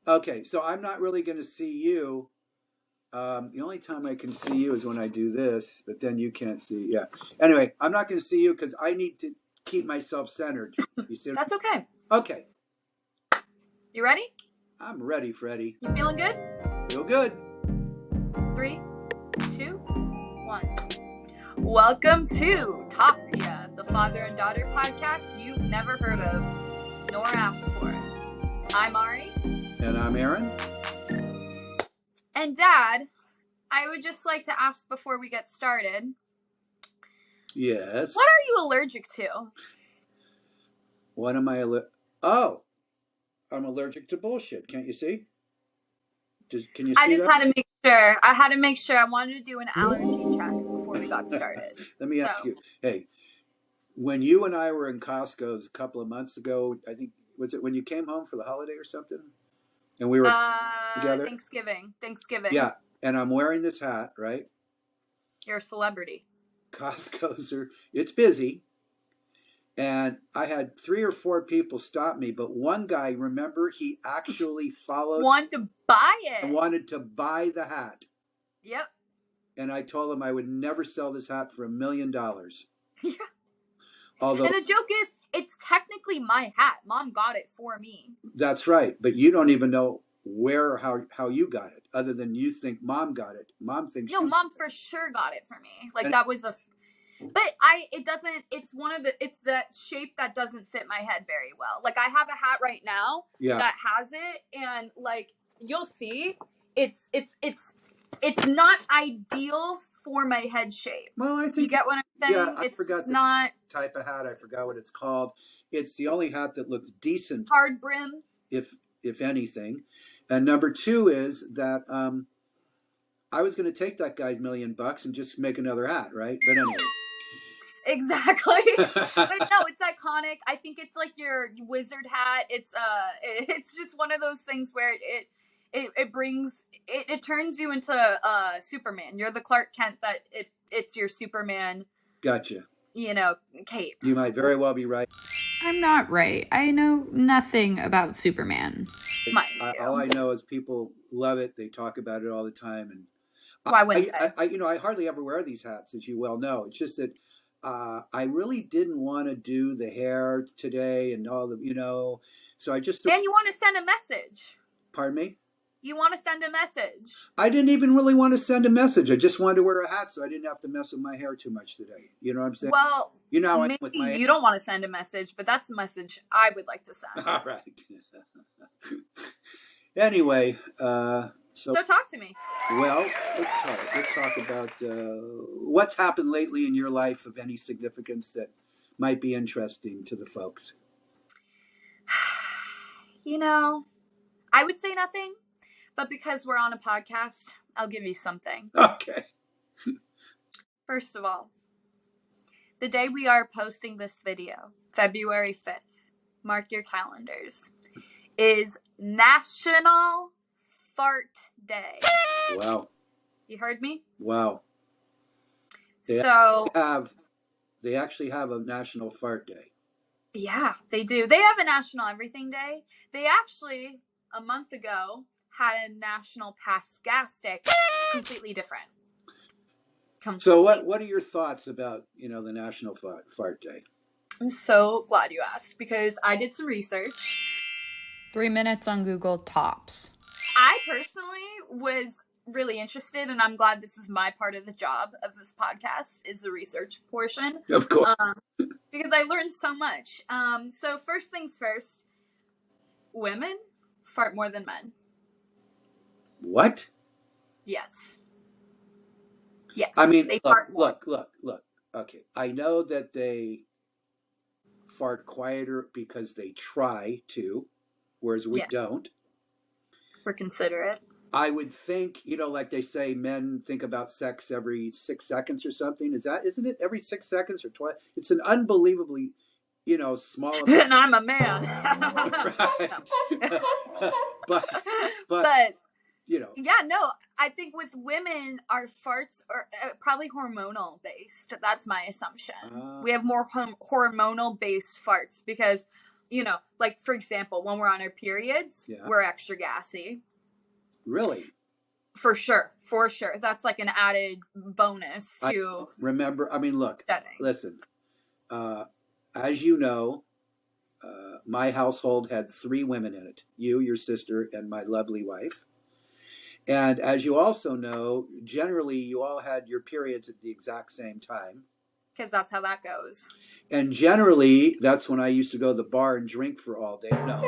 Okay, so I'm not really going to see you. The only time I can see you is when I do this, but then you can't see. Yeah. Anyway, I'm not going to see you because I need to keep myself centered. You see? That's okay. Okay. You ready? I'm ready, Freddie. You feeling good? Feel good. 3, 2, 1. Welcome to Talk to Ya, the father and daughter podcast you've never heard of nor asked for. I'm Ari. And I'm Aaron. And Dad, I would just like to ask before we get started. Yes. What are you allergic to? What am I Oh, I'm allergic to bullshit. Can't you see? Can you see I just that? had to make sure. I wanted to do an allergy check before we got started. Let me ask you. Hey, when you and I were in Costco's a couple of months ago, I think, was it when you came home for the holiday or something? And we were together? Thanksgiving. Yeah, and I'm wearing this hat, right? You're a celebrity. Costco's it's busy. And I had 3 or 4 people stop me, but one guy, remember, he actually followed. Wanted to buy it. And wanted to buy the hat. Yep. And I told him I would never sell this hat for $1 million. Yeah. Although, and the joke is, it's technically my hat. Mom got it for me. That's right. But you don't even know where or how you got it, other than you think Mom got it. Mom thinks No, Mom for sure got it for me. Like, that was but it's that shape that doesn't fit my head very well. Like, I have a hat right now that has it, and like, you'll see, it's not ideal for my head shape. Well, I think you get what I'm saying. Yeah, I forgot the not type of hat. I forgot what it's called. It's the only hat that looks decent, hard brim, if anything. And number 2 is that I was going to take that guy's $1 million and just make another hat, right? But anyway. Exactly. But no, it's iconic. I think it's like your wizard hat. It's just one of those things where it turns you into Superman. You're the Clark Kent that it's your Superman. Gotcha. Cape. You might very well be right. I'm not right. I know nothing about Superman. All I know is people love it. They talk about it all the time, and why wouldn't I hardly ever wear these hats, as you well know. It's just that I really didn't want to do the hair today and all the, so I just. And you want to send a message. Pardon me? You want to send a message. I didn't even really want to send a message. I just wanted to wear a hat so I didn't have to mess with my hair too much today. You know what I'm saying? Well, maybe with my you don't want to send a message, but that's the message I would like to send. All right. Anyway, so talk to me. Well, let's talk about what's happened lately in your life of any significance that might be interesting to the folks. I would say nothing, but because we're on a podcast, I'll give you something. Okay. First of all, the day we are posting this video, February 5th, mark your calendars, is National Fart Day. Wow. You heard me? Wow. They actually have a National Fart Day. Yeah, they do. They have a National Everything Day. They actually, a month ago, had a National Pass Gas Day. Completely different. So what are your thoughts about, the National Fart Day? I'm so glad you asked, because I did some research. 3 minutes on Google tops. I personally was really interested, and I'm glad this is my part of the job of this podcast, is the research portion. Of course. Because I learned so much. So first things first, women fart more than men. What? Yes. Yes. I mean, they fart more. Look. Okay. I know that they fart quieter because they try to, whereas we don't. We're considerate. I would think, like they say, men think about sex every 6 seconds or something. Isn't it every 6 seconds or 12? It's an unbelievably, small amount. And I'm a man. Right. but Yeah, no, I think with women, our farts are probably hormonal based. That's my assumption. We have more hormonal based farts because you know, like for example, when we're on our periods, we're extra gassy. Really? For sure. That's like an added bonus to remember. I mean, look, listen, as you know, my household had 3 women in it, you, your sister, and my lovely wife. And as you also know, generally you all had your periods at the exact same time. Because that's how that goes. And generally, that's when I used to go to the bar and drink for all day. No.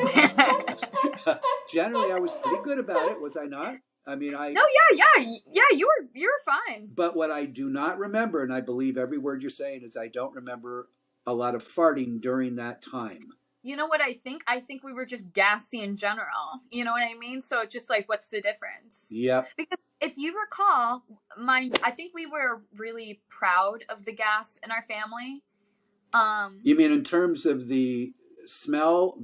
Generally, I was pretty good about it, was I not? I mean, No, yeah, you were fine. But what I do not remember, and I believe every word you're saying, is I don't remember a lot of farting during that time. You know what I think? I think we were just gassy in general. You know what I mean? So it's just like, what's the difference? Yep. Because if you recall, I think we were really proud of the gas in our family. You mean in terms of the smell,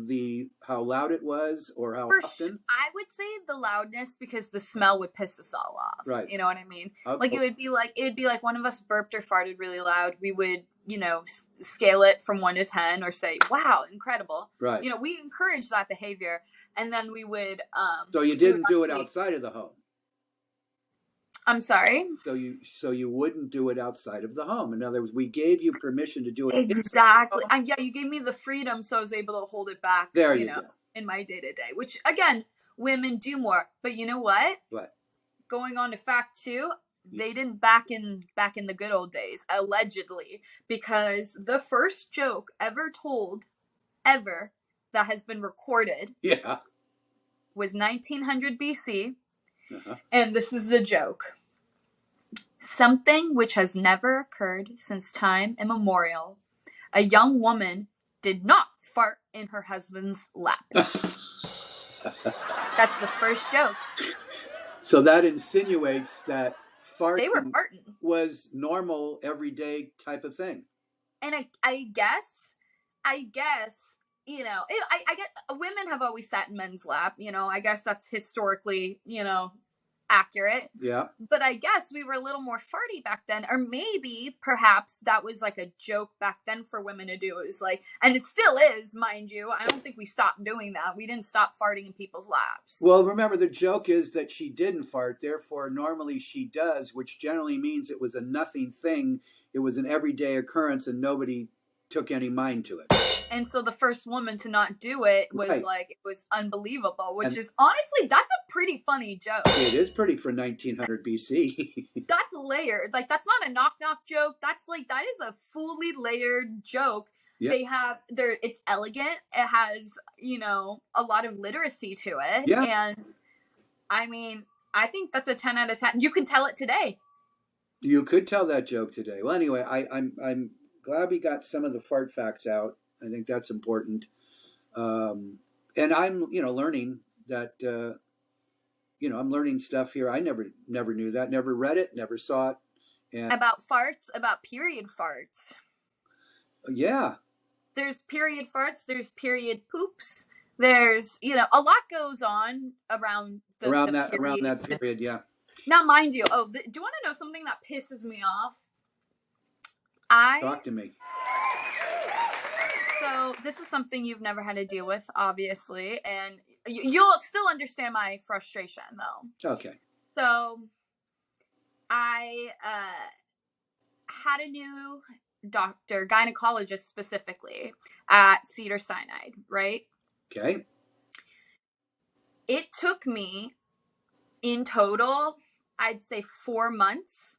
how loud it was, or how often? I would say the loudness, because the smell would piss us all off. Right. You know what I mean? Okay. Like it would be like one of us burped or farted really loud. We would, you know, scale it from 1 to 10 or say, wow, incredible. Right. You know, we encourage that behavior, and then we would so you didn't do it outside of the home. I'm sorry? So you wouldn't do it outside of the home. In other words, we gave you permission to do it. Exactly. Yeah, you gave me the freedom, so I was able to hold it back. There you go. In my day-to-day, which again, women do more. But you know what? What? Going on to fact 2, they didn't back in the good old days, allegedly, because the first joke ever told, that has been recorded, was 1900 BC. And this is the joke. Something which has never occurred since time immemorial. A young woman did not fart in her husband's lap. That's the first joke. So that insinuates that they were farting was normal, everyday type of thing. And I guess, you know, I get women have always sat in men's lap. You know, I guess that's historically, you know, accurate. Yeah. But I guess we were a little more farty back then, or maybe perhaps that was like a joke back then for women to do. It was like, and it still is, mind you. I don't think we stopped doing that. We didn't stop farting in people's laps. Well, remember, the joke is that she didn't fart, therefore normally she does, which generally means it was a nothing thing. It was an everyday occurrence and nobody took any mind to it. And so the first woman to not do it was like, it was unbelievable, which is honestly, that's a pretty funny joke. It is pretty for 1900 BC. That's layered. Like, that's not a knock-knock joke. That is a fully layered joke. Yep. It's elegant. It has, you know, a lot of literacy to it. Yeah. And I mean, I think that's a 10 out of 10. You can tell it today. You could tell that joke today. Well, anyway, I'm glad we got some of the fart facts out. I think that's important. And I'm, you know, learning that, you know, I'm learning stuff here. I never knew that, never read it, never saw it. And about farts, about period farts. Yeah. There's period farts, there's period poops. There's, you know, a lot goes on around that period, yeah. Now, mind you, do you want to know something that pisses me off? Talk to me. So this is something you've never had to deal with, obviously, and you'll still understand my frustration, though. Okay. So I had a new doctor, gynecologist specifically, at Cedars-Sinai, right? Okay. It took me, in total, I'd say 4 months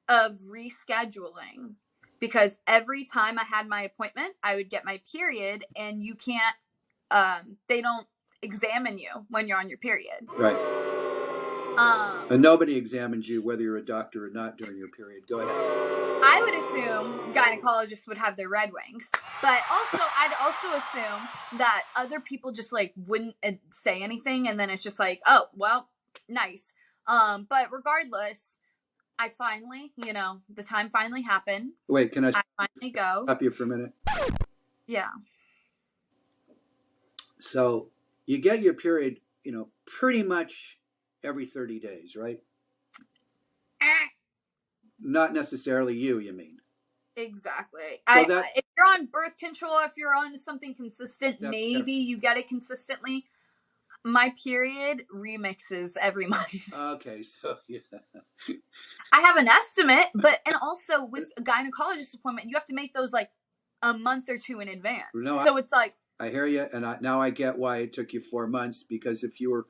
of rescheduling, because every time I had my appointment, I would get my period, and you can't, they don't examine you when you're on your period. Right. And nobody examines you whether you're a doctor or not during your period. Go ahead. I would assume gynecologists would have their Red Wings, but also I'd also assume that other people just like wouldn't say anything, and then it's just like, oh, well, nice. But regardless, I finally, you know, the time finally happened. Wait, can I finally go? Stop you for a minute? Yeah. So you get your period, you know, pretty much every 30 days, right? Not necessarily you mean? Exactly. So If you're on birth control, if you're on something consistent, maybe you get it consistently. My period remixes every month. Okay, so yeah. I have an estimate, and also with a gynecologist appointment, you have to make those like a month or two in advance. No, so it's like, I hear you, and now I get why it took you 4 months, because if it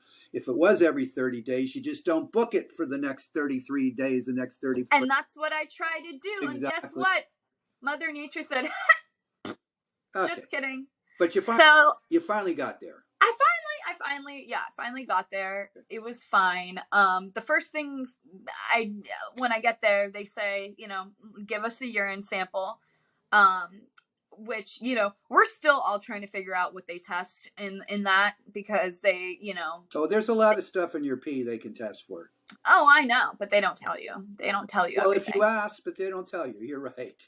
was every 30 days, you just don't book it for the next 33 days, the next 30. And that's what I try to do. Exactly. And guess what? Mother Nature said, okay. Just kidding. But you finally got there. I finally got there. It was fine. The first things when I get there, they say, give us a urine sample. Which, we're still all trying to figure out what they test in that, because they, Oh, there's a lot of stuff in your pee they can test for. Oh, I know, but they don't tell you. They don't tell you Well, everything. if you ask, but they don't tell you. You're right.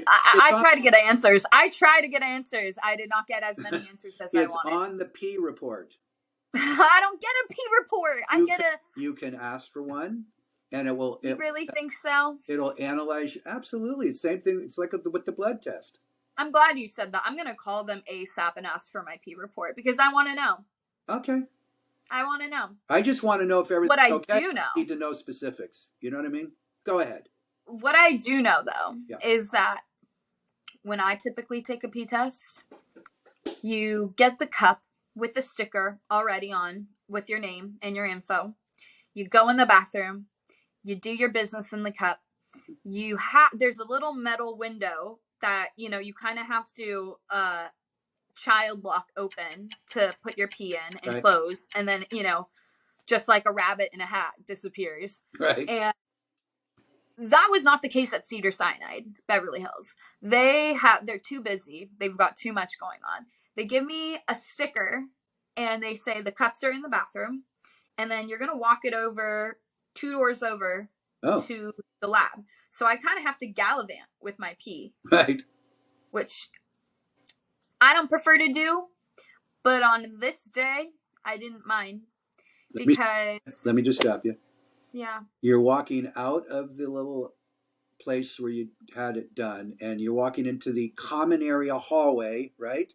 I try to get answers. I did not get as many answers as I wanted. It's on the pee report. I don't get a pee report. You can ask for one, and it will. You really think so? It'll analyze. Absolutely. It's the same thing. It's like with the blood test. I'm glad you said that. I'm going to call them ASAP and ask for my pee report, because I want to know. Okay. I want to know. I just want to know if everything's okay. What I do know. I need to know specifics. You know what I mean? Go ahead. What I do know, though, is that when I typically take a pee test, you get the cup with the sticker already on with your name and your info. You go in the bathroom. You do your business in the cup. There's a little metal window that, you kind of have to child lock open to put your pee in and close. And then, just like a rabbit in a hat disappears. Right. And that was not the case at Cedars-Sinai, Beverly Hills. They're too busy. They've got too much going on. They give me a sticker and they say the cups are in the bathroom. And then you're going to walk it over 2 doors over to the lab. So I kind of have to gallivant with my pee. Right. Which I don't prefer to do. But on this day, I didn't mind. Let me just stop you. Yeah. You're walking out of the little place where you had it done, and you're walking into the common area hallway, right?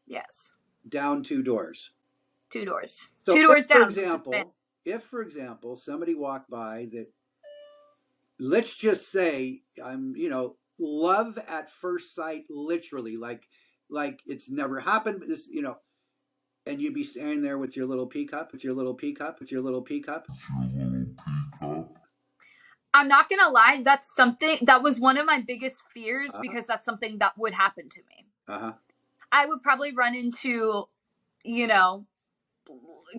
Yes. Down 2 doors. 2 doors. So 2 doors down. If, for example, somebody walked by that, let's just say, love at first sight, literally, like it's never happened, but this, and you'd be standing there with your little pee cup, I'm not going to lie. That was one of my biggest fears, because that's something that would happen to me. I would probably run into,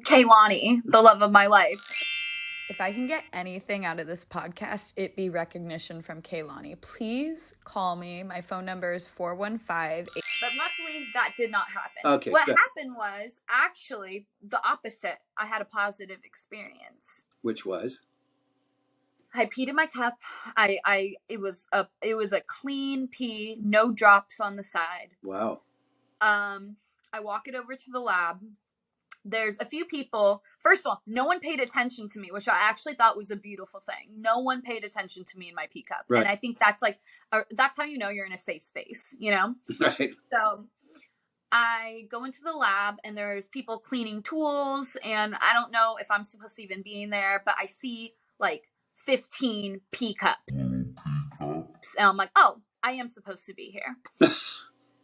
Kaylani, the love of my life. If I can get anything out of this podcast, it be recognition from Kaylani. Please call me. My phone number is 415. But luckily, that did not happen. Okay. What happened was actually the opposite. I had a positive experience. Which was? I peed in my cup. It was a clean pee, no drops on the side. Wow. I walk it over to the lab. There's a few people. First of all, no one paid attention to me, which I actually thought was a beautiful thing. No one paid attention to me in my pee cup. Right. And I think that's that's how you know you're in a safe space, Right. So I go into the lab and there's people cleaning tools, and I don't know if I'm supposed to even be in there, but I see like 15 pee cups. And I'm like, oh, I am supposed to be here.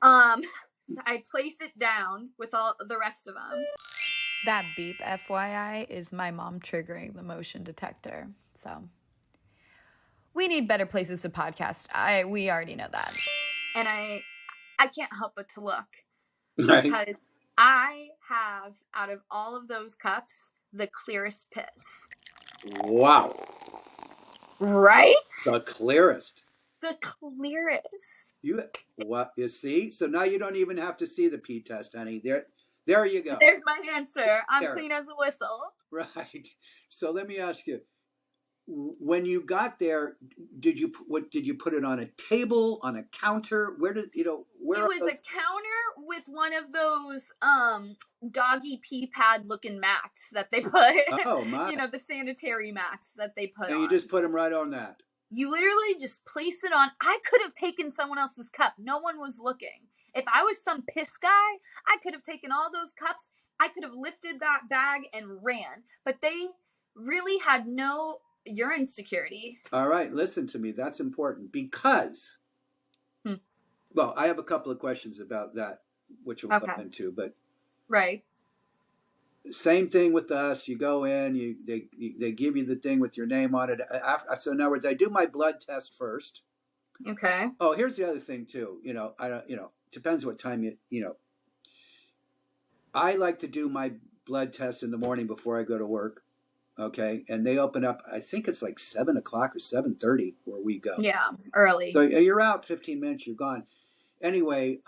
I place it down with all the rest of them. That beep, FYI, is my mom triggering the motion detector. So we need better places to podcast. We already know that. And I can't help but to look. Right. Because I have, out of all of those cups, the clearest piss. Wow. Right? The clearest. The clearest. You see? So now you don't even have to see the pee test, honey. There you go. There's my answer. I'm clean as a whistle. Right. So let me ask you, when you got there, did you put it on a table, on a counter? Where it was a counter with one of those doggy pee pad looking mats that they put. Oh my. The sanitary mats that they put and on. you just put them right on that. You literally just place it on. I could have taken someone else's cup. No one was looking. If I was some piss guy, I could have taken all those cups. I could have lifted that bag and ran. But they really had no urine security. All right, listen to me. That's important because, well, I have a couple of questions about that, which we'll go into. But right. Same thing with us. You go in, they give you the thing with your name on it. So in other words, I do my blood test first. Okay. Oh, here's the other thing too. Depends what time I like to do my blood test in the morning before I go to work. Okay, and they open up. I think it's like 7 o'clock or 7:30 where we go. Yeah, early. So you're out 15 minutes. You're gone. Anyway,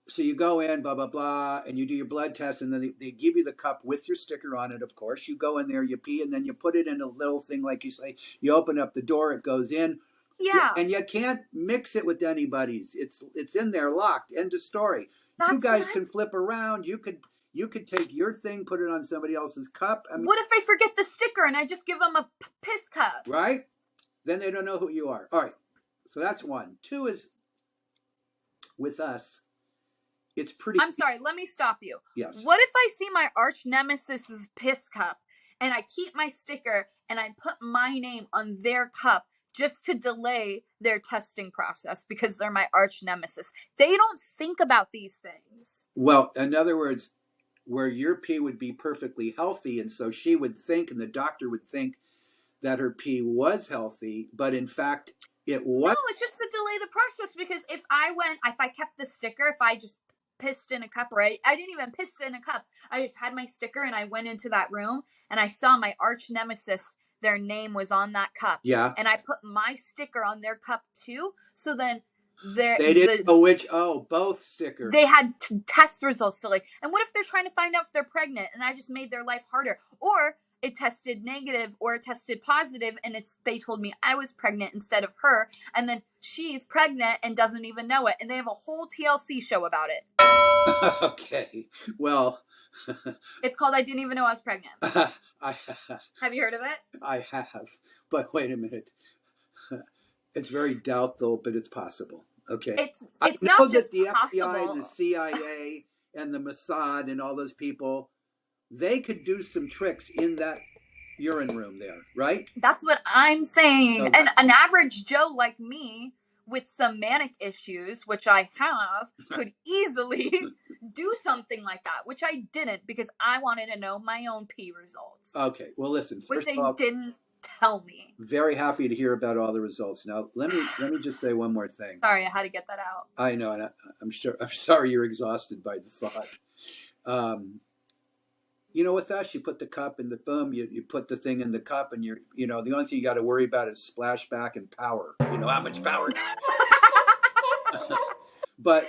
so you go in, blah, blah, blah, and you do your blood test, and then they give you the cup with your sticker on it, of course. You go in there, you pee, and then you put it in a little thing, like you say. You open up the door, it goes in. Yeah. And you can't mix it with anybody's. It's in there locked. End of story. You guys can flip around. You could take your thing, put it on somebody else's cup. I mean, what if I forget the sticker and I just give them a piss cup? Right? Then they don't know who you are. All right. So that's one. Two is, with us, it's pretty... I'm sorry, let me stop you. Yes. What if I see my arch nemesis's piss cup and I keep my sticker and I put my name on their cup just to delay their testing process because they're my arch nemesis? They don't think about these things. Well, in other words, where your pee would be perfectly healthy, and so she would think, and the doctor would think that her pee was healthy, but in fact it was. No, it's just to delay the process, because if I kept the sticker, if I just pissed in a cup, right? I didn't even piss in a cup. I just had my sticker and I went into that room and I saw my arch nemesis, their name was on that cup. Yeah. And I put my sticker on their cup too. So then they didn't know which, both stickers. They had test results to and what if they're trying to find out if they're pregnant and I just made their life harder? Or it tested negative or it tested positive and they told me I was pregnant instead of her, and then she's pregnant and doesn't even know it, and they have a whole TLC show about it. Okay, well, it's called I Didn't Even Know I Was Pregnant. Have you heard of it? I have, but wait a minute. It's very doubtful, but it's possible. Okay, it's not just the possible. FBI and the CIA and the Mossad and all those people, they could do some tricks in that urine room there, right? That's what I'm saying. And an average Joe like me with some manic issues, which I have, could easily do something like that, which I didn't because I wanted to know my own pee results. Okay, well, listen. Which they didn't tell me. Very happy to hear about all the results. Now, let me just say one more thing. Sorry, I had to get that out. I know, and I'm sorry you're exhausted by the thought. With us, you put the cup in the boom, you put the thing in the cup, and the only thing you got to worry about is splashback and power. You know how much power. but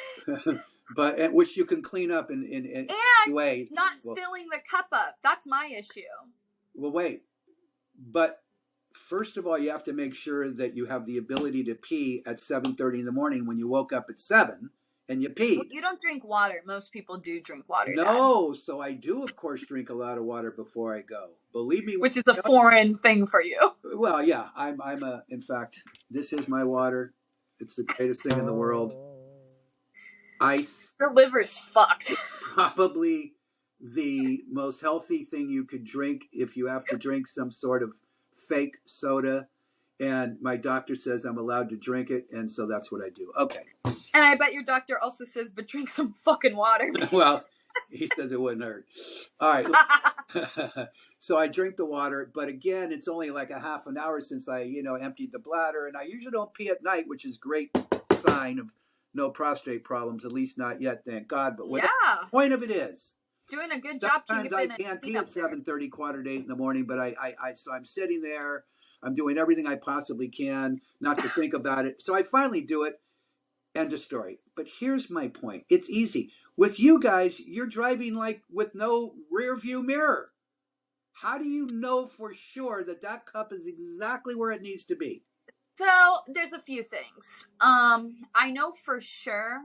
which you can clean up in any way. Not filling the cup up. That's my issue. Well, wait. But first of all, you have to make sure that you have the ability to pee at 7:30 in the morning when you woke up at 7. And you pee. Well, you don't drink water. Most people do drink water. No, Dad. So I do, of course, drink a lot of water before I go. Believe me. Which is a foreign thing for you. Well, yeah, in fact, this is my water. It's the greatest thing in the world. Ice. Your liver's fucked. Probably the most healthy thing you could drink if you have to drink some sort of fake soda. And my doctor says I'm allowed to drink it, and so that's what I do. Okay. And I bet your doctor also says, but drink some fucking water. Well, he says it wouldn't hurt. All right. So I drink the water, but again, it's only like a half an hour since I, emptied the bladder, and I usually don't pee at night, which is great sign of no prostate problems, at least not yet, thank God. But what the point of it is, doing a good job. Sometimes I can't pee at 7:30, 7:45 in the morning, but so I'm sitting there. I'm doing everything I possibly can not to think about it. So I finally do it. End of story. But here's my point. It's easy. With you guys, you're driving like with no rear view mirror. How do you know for sure that cup is exactly where it needs to be? So there's a few things. I know for sure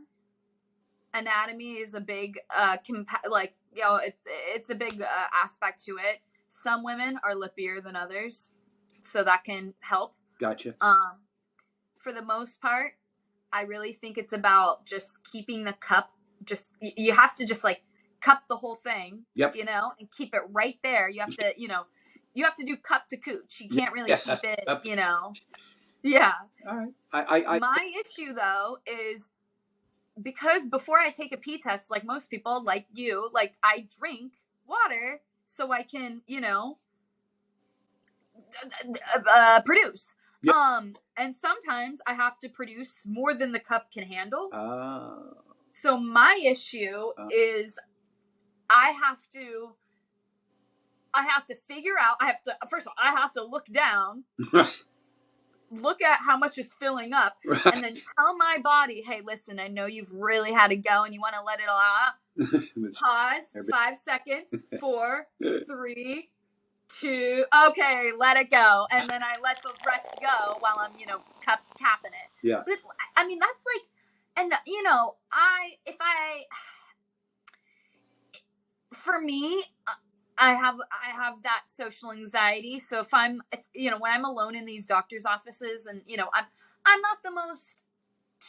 anatomy is a big, it's a big aspect to it. Some women are lippier than others. So that can help. Gotcha. For the most part, I really think it's about just keeping the cup. Just you have to just like cup the whole thing, Yep. you know, and keep it right there. You have to, you know, you have to do cup to cooch. You can't really keep it, you know. Yeah. All right. My issue though is because before I take a pee test, like most people, like you, like I drink water so I can, you know, produce. Yep. And sometimes I have to produce more than the cup can handle. Oh. So my issue is I have to figure out, first of all, I have to look down, look at how much is filling up, and then tell my body, hey, listen, I know you've really had to go and you want to let it all out. Pause, 5 seconds, 4, 3, 2, okay, let it go. And then I let the rest go while I'm, you know, capping it. Yeah. But, I mean, that's like, and, you know, for me, I have that social anxiety. So if you know, when I'm alone in these doctor's offices and, you know, I'm not the most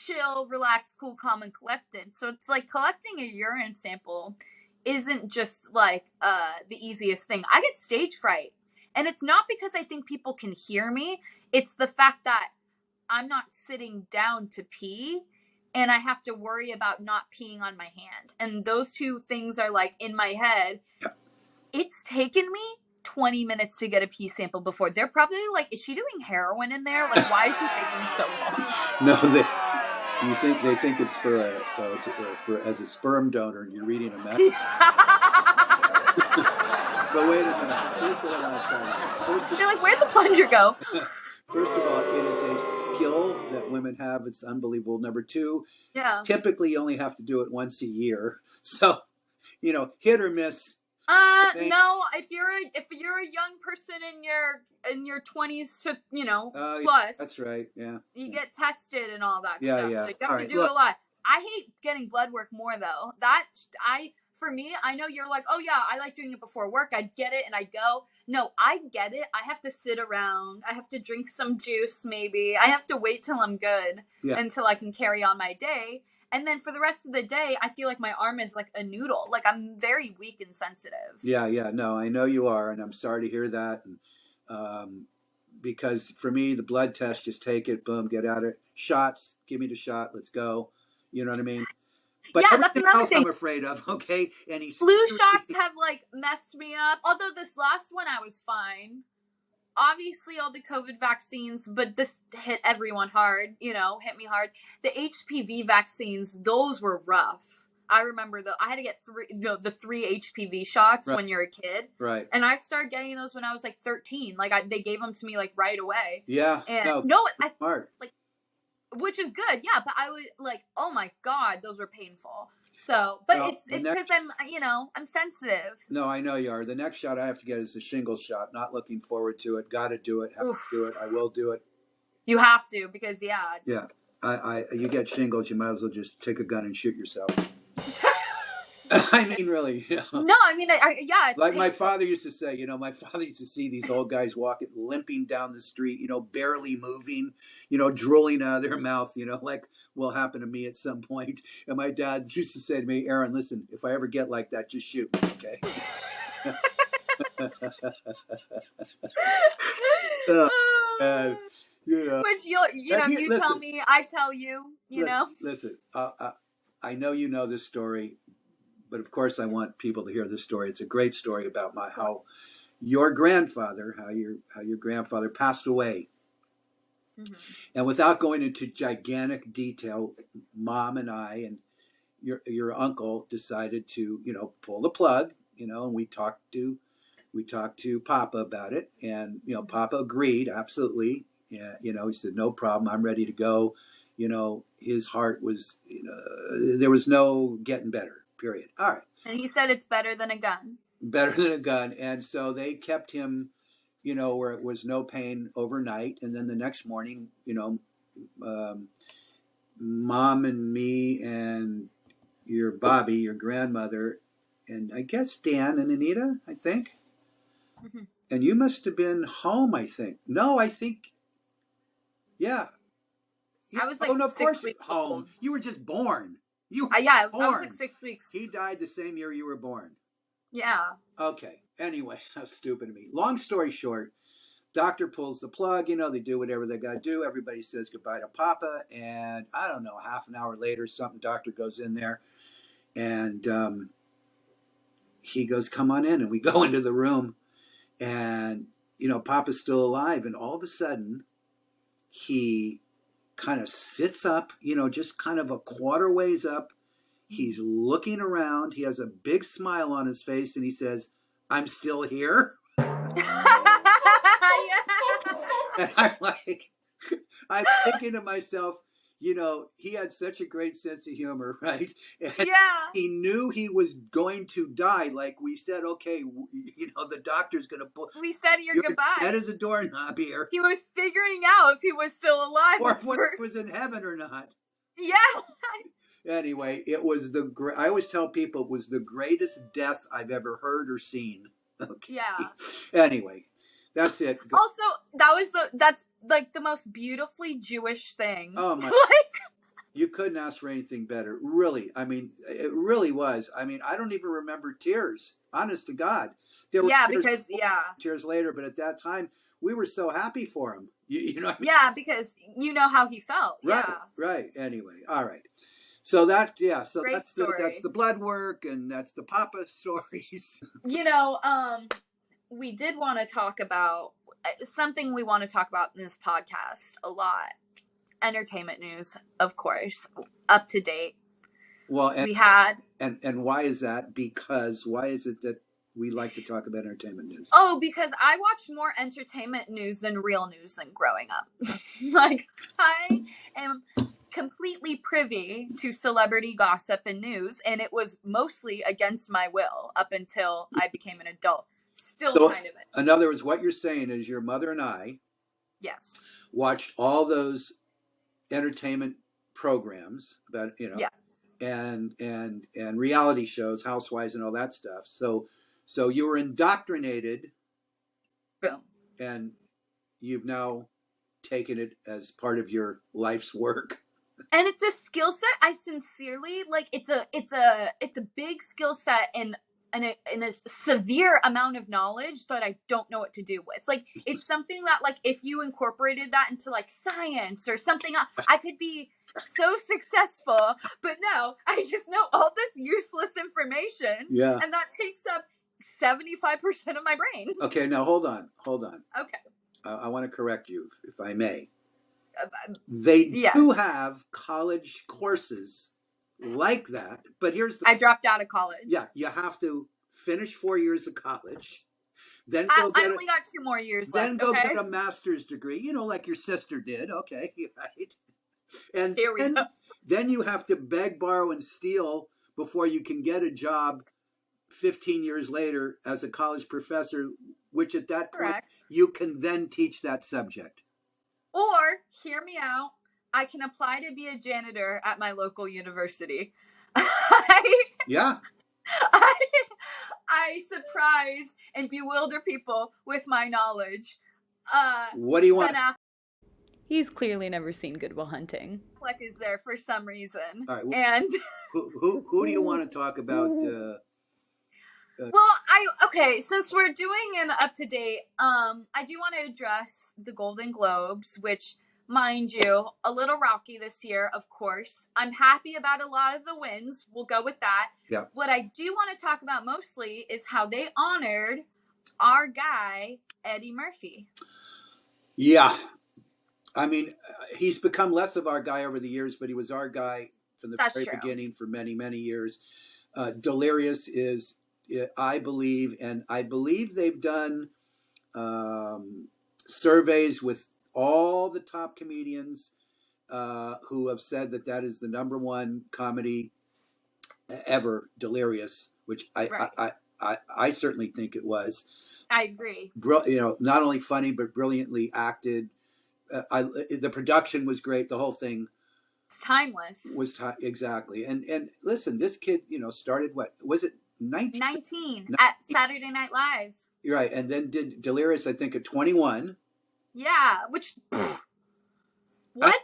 chill, relaxed, cool, calm, and collected. So it's like collecting a urine sample isn't just like the easiest thing. I get stage fright. And it's not because I think people can hear me. It's the fact that I'm not sitting down to pee and I have to worry about not peeing on my hand. And those two things are like in my head. Yeah. It's taken me 20 minutes to get a pee sample before. They're probably like, is she doing heroin in there? Like, why is it taking so long? No, they think it's for as a sperm donor and you're reading a message. But wait a minute. Here's what I want to tell you. They're like, where'd the plunger go? First of all, it is a skill that women have. It's unbelievable. Number 2, typically you only have to do it once a year. So, you know, hit or miss. No, if you're a young person in your 20s to, you know, plus. That's right. Yeah. You get tested and all that stuff. So you have to do it a lot. I hate getting blood work more though. For me, I know you're like, oh yeah, I like doing it before work. I get it and I go. No, I get it. I have to sit around. I have to drink some juice maybe. I have to wait till I'm good until I can carry on my day. And then for the rest of the day, I feel like my arm is like a noodle. Like I'm very weak and sensitive. Yeah. No, I know you are. And I'm sorry to hear that. And, because for me, the blood test, just take it, boom, get at it. Shots, give me the shot, let's go. You know what I mean? But everything else thing I'm afraid of, okay? Flu shots have like messed me up. Although this last one I was fine. Obviously all the COVID vaccines, but this hit everyone hard, you know, hit me hard. The HPV vaccines, those were rough. I remember I had to get the 3 HPV shots when you're a kid. Right. And I started getting those when I was like 13. Like they gave them to me like right away. Yeah. And smart. Like, which is good. Yeah. But I was like, oh my God, those were painful. So, but it's because I'm sensitive. No, I know you are. The next shot I have to get is the shingles shot. Not looking forward to it. Got to do it. Have to do it. I will do it. You have to because Yeah. You get shingles, you might as well just take a gun and shoot yourself. I mean, really. You know? No, I mean, like my father used to say, you know, my father used to see these old guys walking, limping down the street, you know, barely moving, you know, drooling out of their mouth, you know, like will happen to me at some point. And my dad used to say to me, Aaron, listen, if I ever get like that, just shoot me, okay? You know. Which you tell me, I tell you, you know. Listen, I know you know this story, but of course I want people to hear this story. It's a great story about how your grandfather passed away. Mm-hmm. And without going into gigantic detail, Mom and I and your uncle decided to, you know, pull the plug, you know, and we talked to Papa about it, and you know, Papa agreed absolutely. Yeah, you know, he said no problem, I'm ready to go. You know, his heart was, you know, there was no getting better, period. All right. And he said it's better than a gun. Better than a gun. And so they kept him, you know, where it was no pain overnight. And then the next morning, you know, Mom and me and your Bobby, your grandmother, and I guess Dan and Anita, I think. Mm-hmm. And you must have been home, I think. No, I think Yeah. I was like oh no, of 6 course weeks home. old. You were just born. You were I born. was like 6 weeks. He died the same year you were born. Yeah. Okay. Anyway, how stupid of me. Long story short, doctor pulls the plug. You know, they do whatever they got to do. Everybody says goodbye to Papa. And I don't know, half an hour later, doctor goes in there and he goes, come on in. And we go into the room and, you know, Papa's still alive. And all of a sudden, he kind of sits up, you know, just kind of a quarter ways up. He's looking around. He has a big smile on his face and he says, I'm still here. And I'm thinking to myself, you know, he had such a great sense of humor, right? And he knew he was going to die. Like we said, okay, you know, the doctor's going to pull. We said your goodbye. That is a doorknob here. He was figuring out if he was still alive. Or if he was in heaven or not. Yeah. Anyway, it was I always tell people it was the greatest death I've ever heard or seen. Okay. Yeah. Anyway, that's it. Also, that's like the most beautifully Jewish thing. Oh my! You couldn't ask for anything better. Really, I mean, it really was. I mean, I don't even remember tears. Honest to God, there were tears later, but at that time we were so happy for him. You know what I mean? Yeah, because you know how he felt. Right. Yeah. Right. Anyway, all right. So that's that's the blood work and that's the Papa stories. You know, we did want to talk about something we want to talk about in this podcast a lot. Entertainment news, of course, up to date. Well, and, we had and why is that? Because why is it that we like to talk about entertainment news? Oh, because I watched more entertainment news than real news than growing up. Like, I am completely privy to celebrity gossip and news, and it was mostly against my will up until I became an adult. Still kind of it. In other words, what you're saying is your mother and I watched all those entertainment programs about, you know, and reality shows, Housewives and all that stuff. So you were indoctrinated. Boom. And you've now taken it as part of your life's work. And it's a skill set I sincerely like. It's a big skill set and a severe amount of knowledge that I don't know what to do with. Like, it's something that, like, if you incorporated that into like science or something, I could be so successful. But no, I just know all this useless information. Yeah. And that takes up 75% of my brain. Okay, now hold on. Okay. I want to correct you, if I may. They do have college courses like that, but I dropped out of college. Yeah, you have to finish 4 years of college, then I only got 2 more years left. Then go get a master's degree, you know, like your sister did. Okay, right. And then you have to beg, borrow, and steal before you can get a job 15 years later as a college professor, which at that point you can then teach that subject. Or, hear me out, I can apply to be a janitor at my local university. Yeah. I surprise and bewilder people with my knowledge. What do you want? He's clearly never seen Good Will Hunting. Fleck is there for some reason. All right, and who do you want to talk about? Since we're doing an up-to-date, I do want to address the Golden Globes, which, mind you, a little rocky this year, of course. I'm happy about a lot of the wins. We'll go with that. Yeah. What I do want to talk about mostly is how they honored our guy, Eddie Murphy. Yeah. I mean, he's become less of our guy over the years, but he was our guy from the very beginning for many, many years. Delirious is, I believe they've done surveys with all the top comedians who have said that is the number one comedy ever, Delirious, which I certainly think it was. I agree. You know, not only funny but brilliantly acted. The production was great. The whole thing. It's timeless. Exactly. And listen, this kid, you know, started what was it? 19 at Saturday Night Live. You're right, and then did Delirious, I think, at 21. Yeah, which What?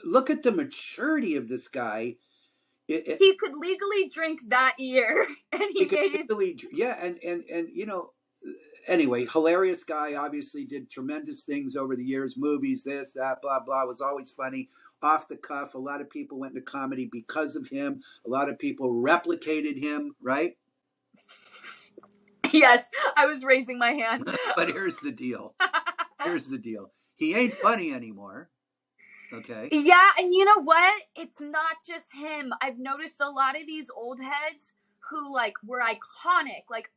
Look at the maturity of this guy. He could legally drink that year, and he could made legally, yeah, and you know, anyway, hilarious guy. Obviously, did tremendous things over the years. Movies, this, that, blah, blah. Was always funny, off the cuff. A lot of people went into comedy because of him. A lot of people replicated him, right? Yes, I was raising my hand. But here's the deal. He ain't funny anymore. Okay. Yeah, and you know what? It's not just him. I've noticed a lot of these old heads who like were iconic, like,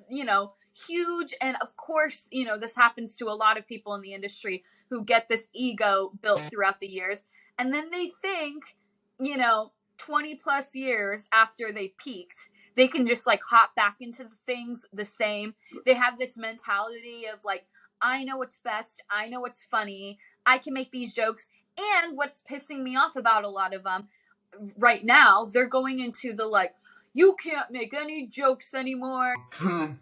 you know, huge. And of course, you know, this happens to a lot of people in the industry who get this ego built throughout the years. And then they think, you know, 20 plus years after they peaked, they can just like hop back into the things the same. They have this mentality of like, I know what's best. I know what's funny. I can make these jokes. And what's pissing me off about a lot of them right now, they're going into the like, you can't make any jokes anymore. I'm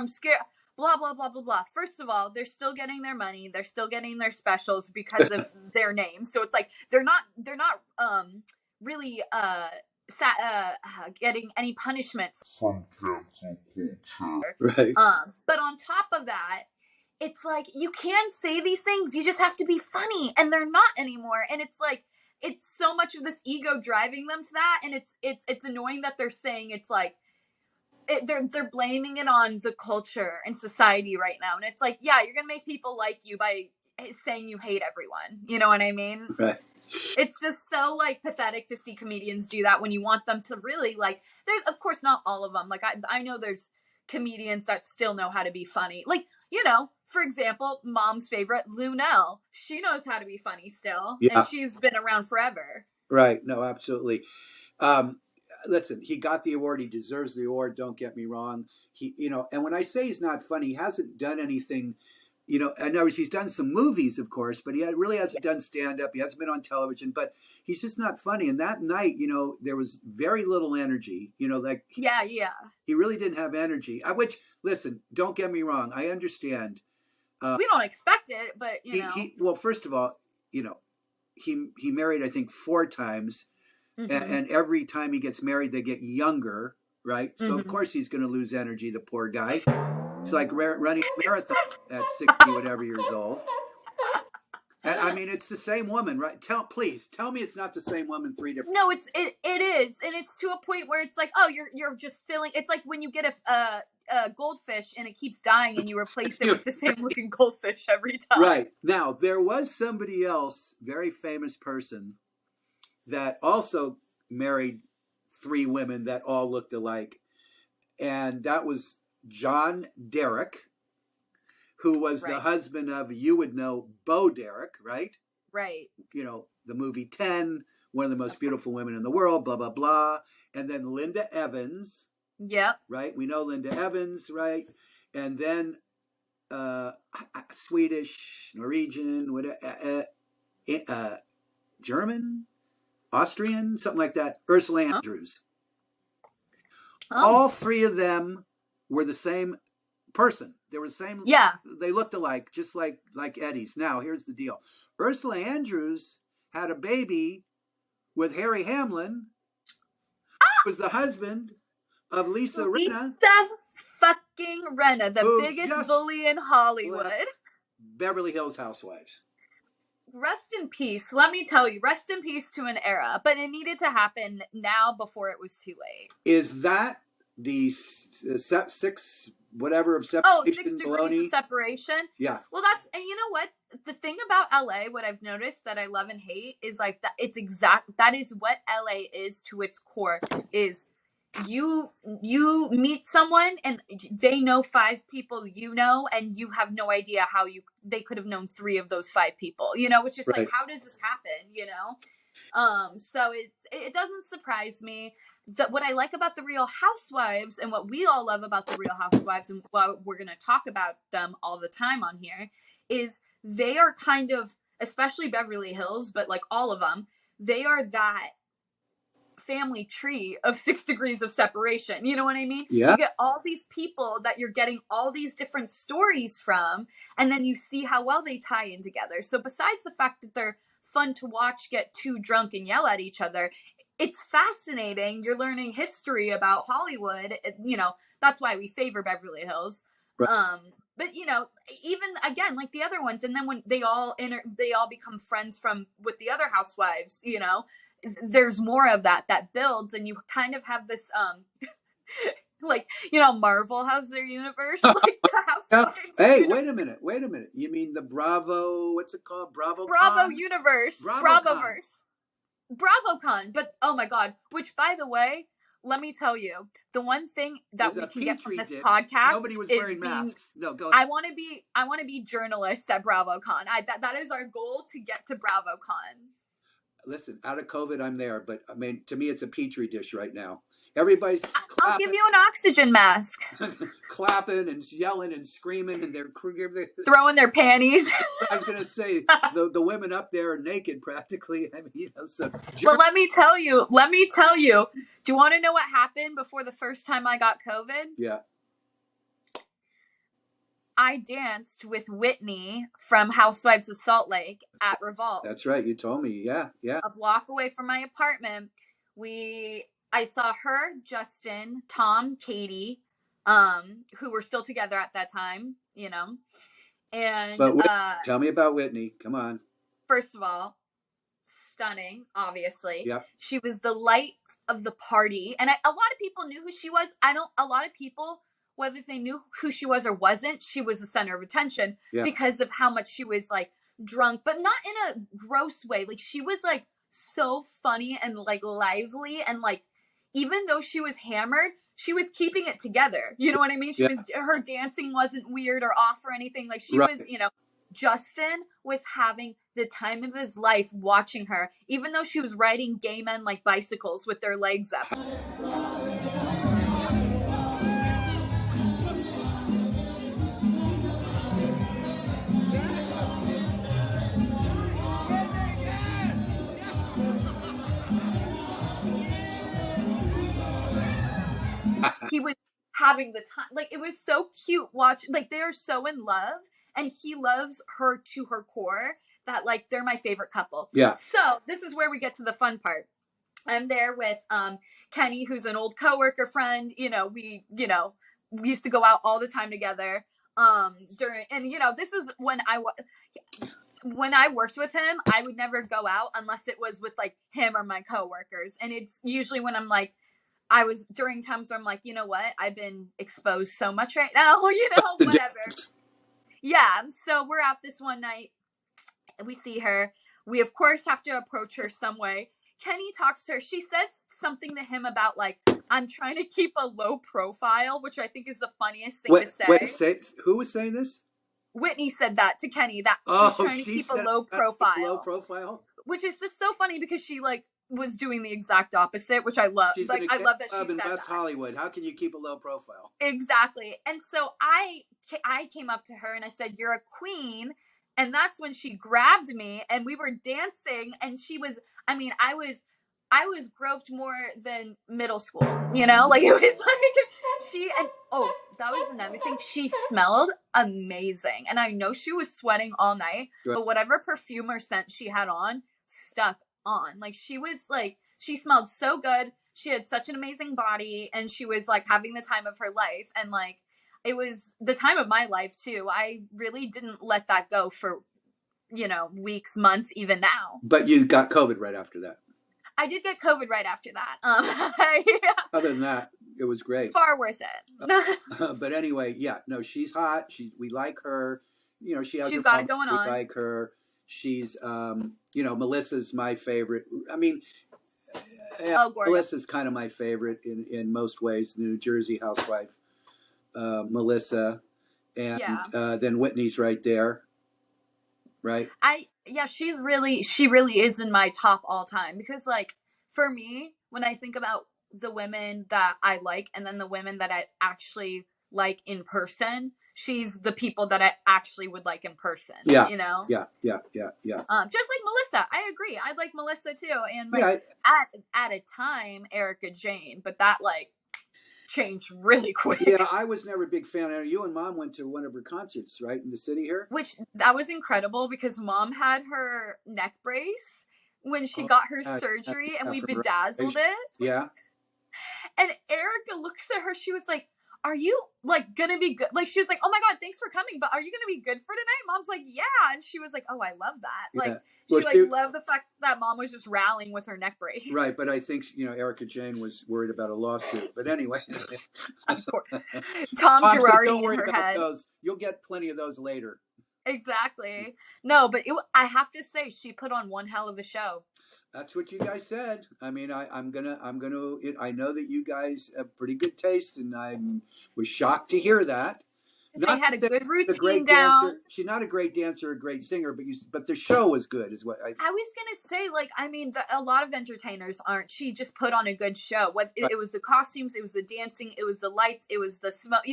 scared. Blah, blah, blah, blah, blah. First of all, they're still getting their money. They're still getting their specials because of their names. So it's like, they're not really getting any punishment from cancel culture. Right. But on top of that, it's like, you can say these things, you just have to be funny, and they're not anymore. And it's like, it's so much of this ego driving them to that, and it's annoying that they're saying it's like they're blaming it on the culture and society right now. And it's like, yeah, you're gonna make people like you by saying you hate everyone. You know what I mean? Right. It's just so like pathetic to see comedians do that when you want them to really like. There's, of course, not all of them. Like I know there's comedians that still know how to be funny. Like, you know, for example, Mom's favorite, Lunel. She knows how to be funny still, yeah. And she's been around forever. Right. No, absolutely. Listen, he got the award. He deserves the award. Don't get me wrong. He, you know, and when I say he's not funny, he hasn't done anything. You know, in other words, he's done some movies, of course, but he really hasn't done stand-up. He hasn't been on television, but he's just not funny. And that night, you know, there was very little energy. You know, like yeah, he really didn't have energy. Which, listen, don't get me wrong, I understand. We don't expect it, but you know. Well, first of all, you know, he married, I think, 4 times, and every time he gets married, they get younger, right? So of course he's going to lose energy. The poor guy. It's like running a marathon at 60 whatever years old. And I mean, it's the same woman, right? Please tell me it's not the same woman 3 different. No, it is, and it's to a point where it's like, oh, you're just filling. It's like when you get a goldfish and it keeps dying, and you replace it with the same looking goldfish every time. Right. Now there was somebody else, very famous person, that also married 3 women that all looked alike, and that was John Derek, who was the husband of, you would know, Bo Derek, right? Right. You know, the movie 10, one of the most beautiful women in the world, blah, blah, blah. And then Linda Evans. Yep. Right? We know Linda Evans, right? And then Swedish, Norwegian, whatever, German, Austrian, something like that, Ursula Andrews. Oh. All 3 of them were the same person. They were the same. Yeah. They looked alike, just like Eddie's. Now, here's the deal. Ursula Andrews had a baby with Harry Hamlin, who was the husband of Lisa Rinna. Lisa fucking Rinna, the biggest bully in Hollywood. Beverly Hills Housewives. Rest in peace. Let me tell you, rest in peace to an era. But it needed to happen now before it was too late. Is that the 6 whatever of separation? 6 degrees of separation? Yeah. Well, that's, and you know what? The thing about LA, what I've noticed that I love and hate is like that that is what LA is to its core, is you meet someone and they know 5 people you know, and you have no idea how they could have known 3 of those 5 people, you know, it's just like, how does this happen, you know? So it doesn't surprise me. That what I like about the Real Housewives, and what we all love about the Real Housewives, and what we're going to talk about them all the time on here, is they are kind of, especially Beverly Hills, but like all of them, they are that family tree of 6 degrees of separation. You know what I mean? Yeah. You get all these people that you're getting all these different stories from, and then you see how well they tie in together. So besides the fact that they're fun to watch get too drunk and yell at each other, it's fascinating. You're learning history about Hollywood. You know, that's why we favor Beverly Hills. Right. But you know, even again, like the other ones, and then when they all become friends with the other housewives, you know, there's more of that builds, and you kind of have this like, you know, Marvel has their universe, like the housewives. Hey, wait a minute. You mean the Bravo? What's it called? Bravo universe, BravoCon. BravoCon. But oh my god! Which, by the way, let me tell you, the one thing that we can get from this podcast, nobody was wearing masks. No, go. I want to be journalists at BravoCon. That is our goal, to get to BravoCon. Listen, out of COVID, I'm there, but I mean, to me, it's a petri dish right now. Everybody's clapping. I'll give you an oxygen mask. Clapping and yelling and screaming, and they're throwing their panties. I was going to say, the women up there are naked practically. I mean, you know, so. Well, let me tell you. Do you want to know what happened before the first time I got COVID? Yeah. I danced with Whitney from Housewives of Salt Lake at Revolt. That's right. You told me. Yeah. A block away from my apartment. I saw her, Justin, Tom, Katie, who were still together at that time, you know. And tell me about Whitney. Come on. First of all, stunning, obviously. Yep. She was the light of the party. And a lot of people knew who she was. A lot of people, whether they knew who she was or wasn't, she was the center of attention because of how much she was like drunk, but not in a gross way. Like, she was like so funny and like lively, and like, even though she was hammered, she was keeping it together. You know what I mean? Her dancing wasn't weird or off or anything. Like, she was, you know, Justin was having the time of his life watching her, even though she was riding gay men like bicycles with their legs up. He was having the time. Like, it was so cute watching. Like, they are so in love, and he loves her to her core, that like they're my favorite couple. Yeah. So this is where we get to the fun part. I'm there with Kenny, who's an old coworker friend. You know, we used to go out all the time together. This is when I worked with him, I would never go out unless it was with like him or my coworkers. And it's usually when I'm like, during times where I'm like, you know what? I've been exposed so much right now, you know, whatever. Yeah. So we're out this one night. We see her. We, of course, have to approach her some way. Kenny talks to her. She says something to him about like, I'm trying to keep a low profile, which I think is the funniest thing to say. Who was saying this? Whitney said that to Kenny, that she's trying to keep a low profile. Low profile? Which is just so funny because she like was doing the exact opposite, which I love. She's like, I love that she said in West that. Hollywood. How can you keep a low profile? Exactly. And so I came up to her and I said, "You're a queen." And that's when she grabbed me and we were dancing, and she was, I mean, I was groped more than middle school, you know, like it was like that was another thing. She smelled amazing. And I know she was sweating all night, but whatever perfume or scent she had on stuck on. Like, she was like, she smelled so good. She had such an amazing body, and she was like having the time of her life. And like, it was the time of my life too. I really didn't let that go for, you know, weeks, months, even now. But you got COVID right after that. I did get COVID right after that. Yeah. Other than that, it was great. Far worth it. But anyway, yeah, no, she's hot. We like her. You know, she's got it going on. We like her. She's, you know, Melissa's my favorite. I mean, Melissa's kind of my favorite in most ways. The New Jersey housewife, Melissa, and then Whitney's right there. Right. She really is in my top all time, because like, for me, when I think about the women that I like and then the women that I actually like in person, she's the people that I actually would like in person. Yeah. You know? Yeah. Just like Melissa. I agree. I'd like Melissa too. And like at a time, Erika Jayne, but that like changed really quick. Yeah, I was never a big fan. You and Mom went to one of her concerts, right, in the city here? Which, that was incredible because Mom had her neck brace when she got her surgery, and we bedazzled it. Yeah. And Erika looks at her, she was like, are you like gonna be good? Like, she was like, oh my God, thanks for coming, but are you gonna be good for tonight? Mom's like, yeah. And she was like, oh, I love that. Yeah. Like, she loved the fact that Mom was just rallying with her neck brace. Right, but I think, Erika Jayne was worried about a lawsuit. But anyway. Of course. Tom Girardi don't worry in her about head. those. You'll get plenty of those later. Exactly. No, but I have to say, she put on one hell of a show. That's what you guys said. I mean, I'm gonna. I know that you guys have pretty good taste, and I was shocked to hear that. They had a good routine down. She's not a great dancer, or a great singer, but the show was good, is what I was gonna say. Like, I mean, a lot of entertainers aren't. She just put on a good show. It was the costumes, it was the dancing, it was the lights, it was the smoke.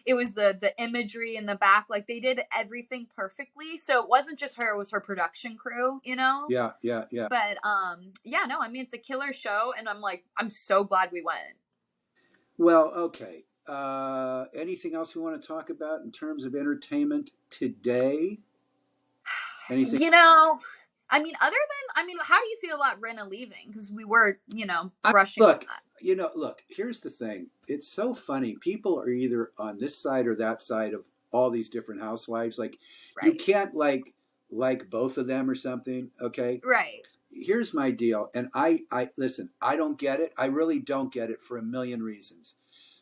It was the imagery in the back. Like, they did everything perfectly. So it wasn't just her; it was her production crew. Yeah. But no, I mean, it's a killer show, and I'm so glad we went. Well, okay. Anything else we want to talk about in terms of entertainment today? Anything? How do you feel about Rinna leaving? Because we were, brushing. Look, here's the thing. It's so funny. People are either on this side or that side of all these different housewives. Like, right. You can't like both of them or something. Okay. Right. Here's my deal. And I listen, I don't get it. I really don't get it for a million reasons.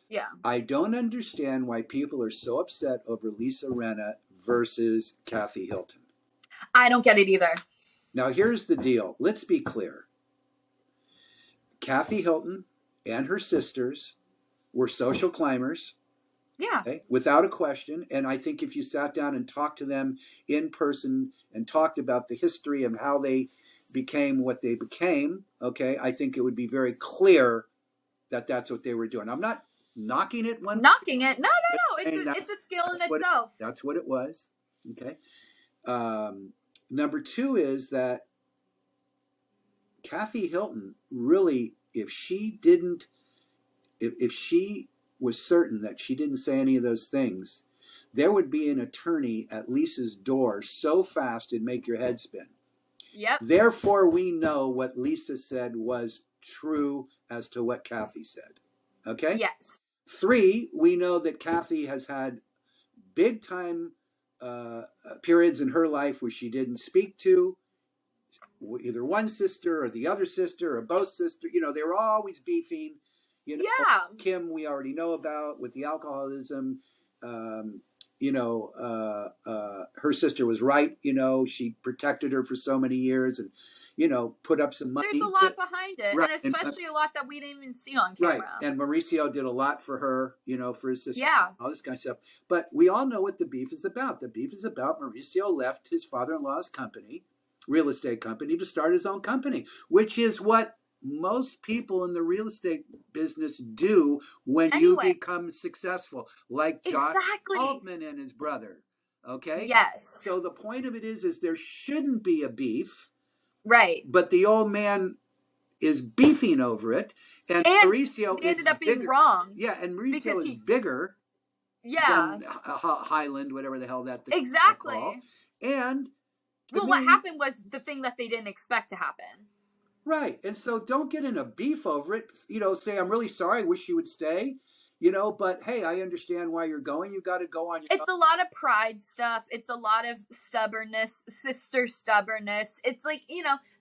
Yeah. I don't understand why people are so upset over Lisa Rinna versus Kathy Hilton. I don't get it either. Now, here's the deal. Let's be clear. Kathy Hilton and her sisters were social climbers. Yeah. Okay, without a question. And I think if you sat down and talked to them in person and talked about the history and how they became what they became, okay, I think it would be very clear that that's what they were doing. I'm not knocking it. No. It's a skill in itself. That's what it was. Okay. Number two is that Kathy Hilton really, if she was certain that she didn't say any of those things, there would be an attorney at Lisa's door so fast it'd make your head spin. Yep. Therefore, we know what Lisa said was true as to what Kathy said. Okay? Yes. 3, we know that Kathy has had big time periods in her life where she didn't speak to either one sister or the other sister or both sisters. They were always beefing. Yeah. Kim, we already know about with the alcoholism. Her sister was right. She protected her for so many years and, put up some money. There's a lot behind it, right. And especially a lot that we didn't even see on camera. Right, and Mauricio did a lot for her, for his sister. Yeah. All this kind of stuff. But we all know what the beef is about. The beef is about Mauricio left his father-in-law's company, real estate company, to start his own company, which is what most people in the real estate business do when you become successful, like Josh Altman and his brother. Okay? Yes. So the point of it is there shouldn't be a beef. Right. But the old man is beefing over it. And Mauricio ended up being wrong. Yeah, and Mauricio is bigger than Highland, whatever the hell that thing exactly. And what happened was the thing that they didn't expect to happen. Right. And so don't get in a beef over it. Say, I'm really sorry. I wish you would stay. But hey, I understand why you're going. You got to go on your own. It's a lot of pride stuff. It's a lot of stubbornness, sister stubbornness. It's like,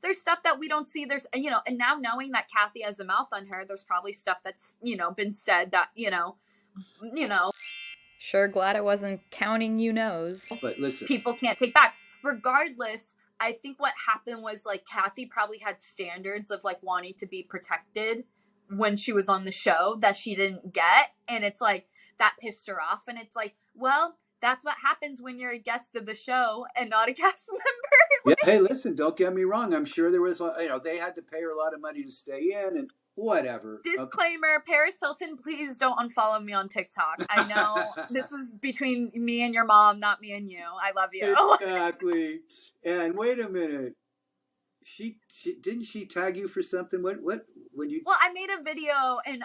there's stuff that we don't see. There's, and now knowing that Kathy has a mouth on her, there's probably stuff that's, been said that, Sure glad I wasn't counting nose. But listen. People can't take back. Regardless, I think what happened was like Kathy probably had standards of like wanting to be protected when she was on the show that she didn't get, and it's like that pissed her off, and it's like, well, that's what happens when you're a guest of the show and not a cast member. Yeah, hey, listen, don't get me wrong. I'm sure there was, they had to pay her a lot of money to stay in, and Whatever. Disclaimer, Paris Hilton, please don't unfollow me on TikTok. I know this is between me and your mom, not me and you. I love you. Exactly. And wait a minute. She didn't she tag you for something? What when you? Well, I made a video and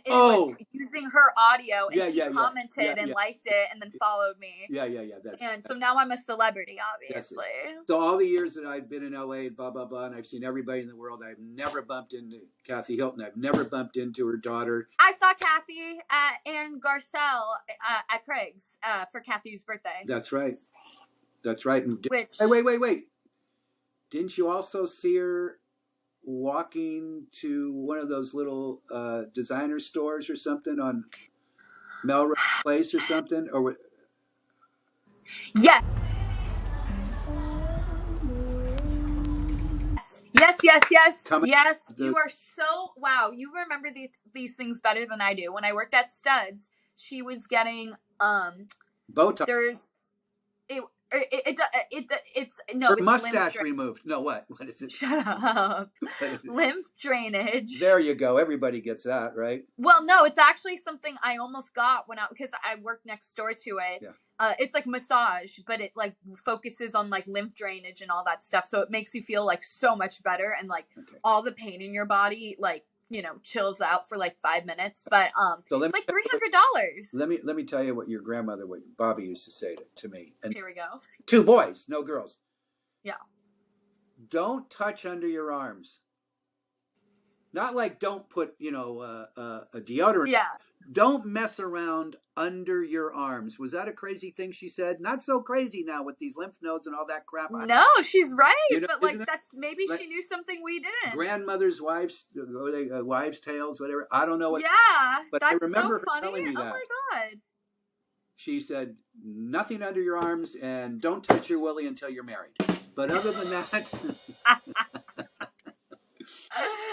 it was using her audio, and she commented and liked it, and then followed me. Yeah. So now I'm a celebrity, obviously. So all the years that I've been in LA, blah blah blah, and I've seen everybody in the world, I've never bumped into Kathy Hilton. I've never bumped into her daughter. I saw Kathy at Ann Garcelle at Craig's for Kathy's birthday. That's right. Wait. Didn't you also see her walking to one of those little designer stores or something on Melrose Place or something? Or what? Yes. Yes. You are so wow. You remember these things better than I do. When I worked at Studs, she was getting Botox. There's it's no. Her mustache removed. No, what is it? Shut up. Lymph drainage. There you go. Everybody gets that, right? Well, no, it's actually something I almost got because I worked next door to it. Yeah. It's like massage, but it like focuses on like lymph drainage and all that stuff. So it makes you feel like so much better, and like all the pain in your body like chills out for like 5 minutes. But so it's like $300. Let me tell you what your grandmother, what Bobby used to say to me. And here we go. 2 boys, no girls. Yeah. Don't touch under your arms. Not like don't put a deodorant. Yeah. Don't mess around under your arms. Was that a crazy thing she said? Not so crazy now with these lymph nodes and all that crap. No, she's right. But like that's maybe she knew something we didn't. Grandmother's wives tales, whatever. I don't know what. Yeah, but that's I remember so funny. her telling me that. Oh my god. She said nothing under your arms and don't touch your willy until you're married. But other than that.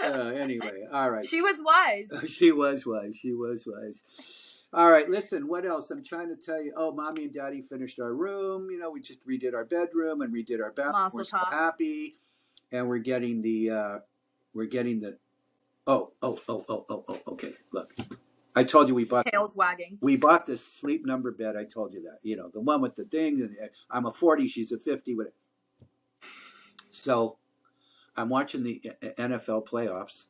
Anyway, all right. She was wise. She was wise. All right, listen, what else? I'm trying to tell you. Oh, Mommy and Daddy finished our room. We just redid our bedroom and redid our bathroom. We're so happy. And we're getting the okay, look. I told you we bought tails wagging. We bought this Sleep Number bed. I told you that. The one with the things, and I'm a 40, she's a 50. So I'm watching the NFL playoffs,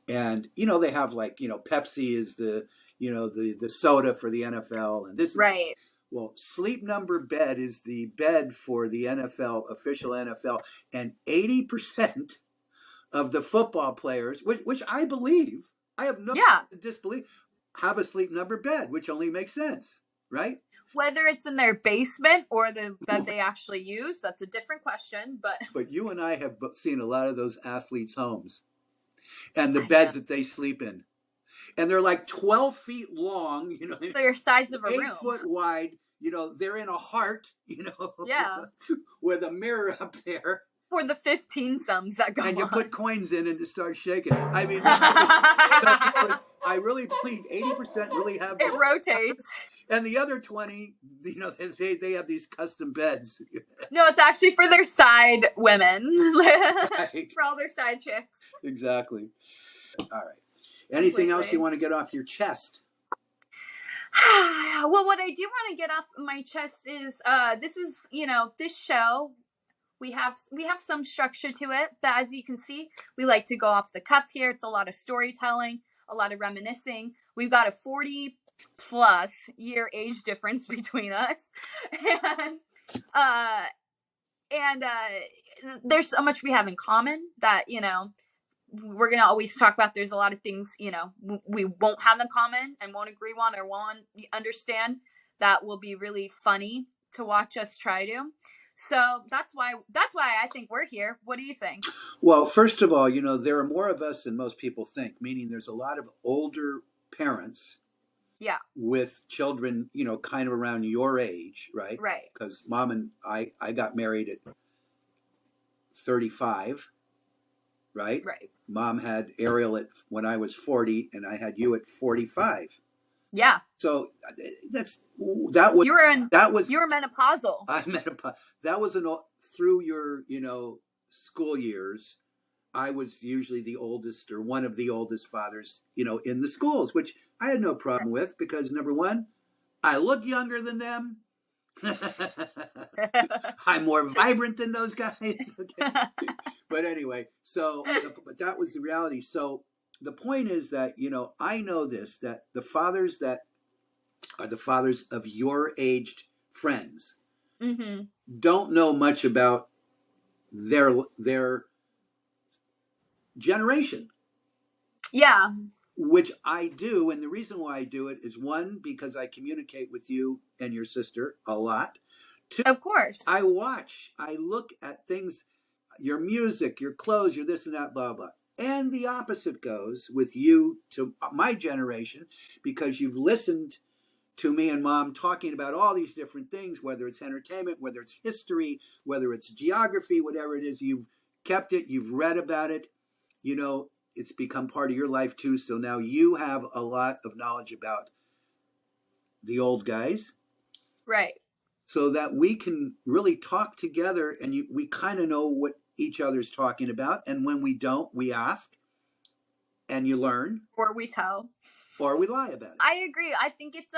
and they have like Pepsi is the the soda for the NFL, and this is right. Well, Sleep Number bed is the bed for the NFL, official NFL, and 80% of the football players, which I believe, I have no disbelief, have a Sleep Number bed, which only makes sense, right? Whether it's in their basement or the bed they actually use, that's a different question. But you and I have seen a lot of those athletes' homes and the beds that they sleep in. And they're like 12 feet long, they're the size of a 8 room. 8 foot wide, they're in a heart, yeah, with a mirror up there. For the 15 sums that go on. And you put coins in and it starts shaking. I mean, I really believe 80% really have it rotates. And the other 20, they have these custom beds. No, it's actually for their side women. Right. For all their side chicks. Exactly. All right. Anything else you want to get off your chest? Well, what I do want to get off my chest is this show, we have some structure to it, but as you can see, we like to go off the cuff here. It's a lot of storytelling, a lot of reminiscing. We've got a 40+ year age difference between us, and there's so much we have in common that we're gonna always talk about. There's a lot of things we won't have in common and won't agree on or won't understand that will be really funny to watch us try to. So that's why I think we're here. What do you think? Well, first of all, there are more of us than most people think, meaning there's a lot of older parents with children, kind of around your age, right? Right. Because Mom and I got married at 35, right? Right. Mom had Ariel when I was 40, and I had you at 45. Yeah. So you were menopausal. I menopausal. That was through your school years. I was usually the oldest or one of the oldest fathers, in the schools, which I had no problem with because number one, I look younger than them. I'm more vibrant than those guys. Okay. But anyway, but that was the reality. So the point is that, I know this, that the fathers that are the fathers of your aged friends Mm-hmm. don't know much about their generation. Yeah. Which I do, and the reason why I do it is one, because I communicate with you and your sister a lot. Two, of course, I look at things, your music, your clothes, your this and that, blah blah. And the opposite goes with you to my generation, because you've listened to me and Mom talking about all these different things, whether it's entertainment, whether it's history, whether it's geography, whatever it is, you've kept it, you've read about it, it's become part of your life too. So now you have a lot of knowledge about the old guys. Right. So that we can really talk together and we kind of know what each other's talking about. And when we don't, we ask and you learn. Or we tell. Or we lie about it. I agree. I think it's